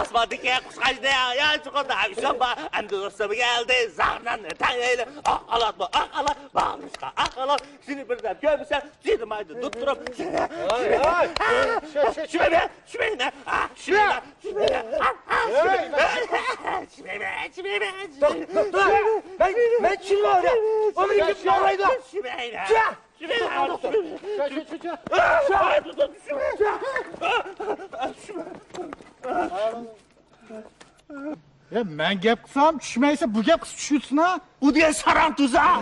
Osman'daki kuşkaçta ya çıkıldı. Hüsam ba, hem de dostum geldi. Zahnan tanıyla. Alat mı? Alat. Bağmışka. Alat. Seni birden görmüşsem. Seni maydı tutturup. Şüpheyme. Şüpheyme. Şüpheyme. Şüpheyme. Ben kim var ya? Onu kim yoraydı? Şüpheyme. Ya men gap qilsam tushmaysa bu gap tushutsin ha. U diye saran tuzağı.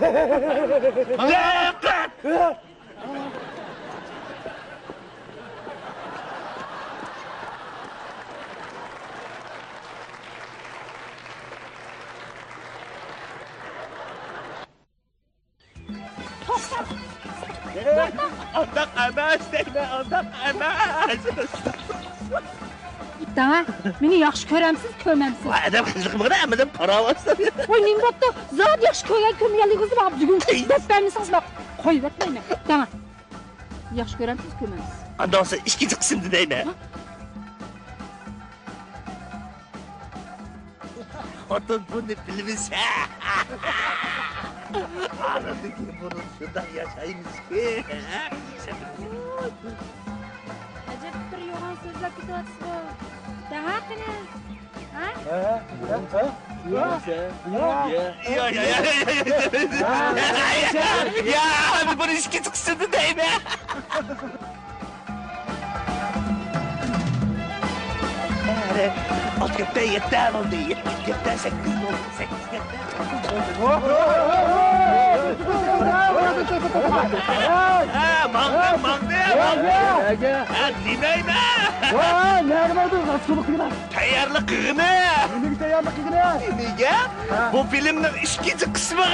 Ondan emez deyme, ondan emez. Dana, meni yaxshi ko'ramsiz, ko'mamsiz. Adam kızlıkmına emidim, para varsa. Voy, Nimrodda zot yaxshi ko'rgan ko'mganligingizni bak bugun do'ppamni sasla qo'yib etmayman. Dana. Yaxshi ko'ramsiz, ko'mamsiz. Ondan sonra ikinci kısımda deyme. Otur bunu bilmişse. Anladı ki bunun şundan yaşayınız ki. Ajab bir yo'g'on so'zlab ketyapsiz bu. Dahaqiniz. Ha? Ya hadi bunu ikinci kısımda deyme. Alt gökten yetten oldu. Gökten 8 oldu. 8 gökten 9 oldu. Mangı. Ha, dinayma. Nerede oldu? Nasıl kıyına? Tayarlı kığını. Benim tayarlı kıyına. Niye? Bu filmin ikinci kısmı.